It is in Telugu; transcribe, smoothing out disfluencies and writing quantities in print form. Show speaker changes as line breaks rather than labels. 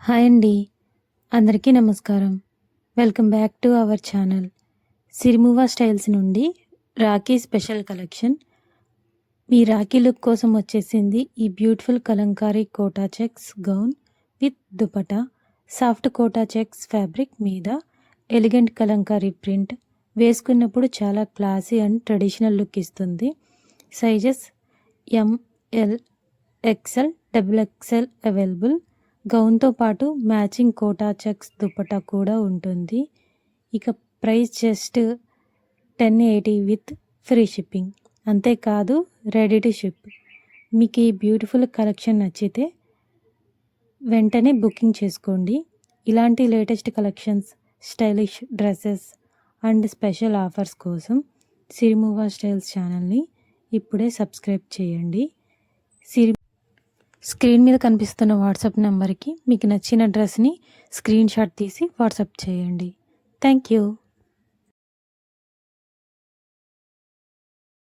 హాయ్ అండి. అందరికీ నమస్కారం. Welcome back to our channel. Sirimuva styles నుండి రాఖీ స్పెషల్ కలెక్షన్. మీ రాఖీ లుక్ కోసం వచ్చేసింది ఈ beautiful Kalamkari Kota checks gown with dupatta. Soft Kota checks fabric మీద ఎలిగెంట్ కలంకారీ ప్రింట్. వేసుకున్నప్పుడు చాలా క్లాసీ అండ్ ట్రెడిషనల్ లుక్ ఇస్తుంది. Sizes M L, XL, XXL available. గౌన్తో పాటు మ్యాచింగ్ కోటా చెక్స్ దుపట్టా కూడా ఉంటుంది. ఇక price just 1080 with free shipping. అంతేకాదు రెడీ టు షిప్. మీకు ఈ బ్యూటిఫుల్ కలెక్షన్ నచ్చితే వెంటనే బుకింగ్ చేసుకోండి. ఇలాంటి latest collections, stylish dresses and special offers కోసం సిరిమువా స్టైల్స్ ఛానల్ని ఇప్పుడే సబ్స్క్రైబ్ చేయండి. స్క్రీన్ మీద కనిపిస్తున్న వాట్సాప్ నెంబర్కి మీకు నచ్చిన డ్రెస్ని స్క్రీన్ షాట్ తీసి వాట్సాప్ చేయండి. Thank you.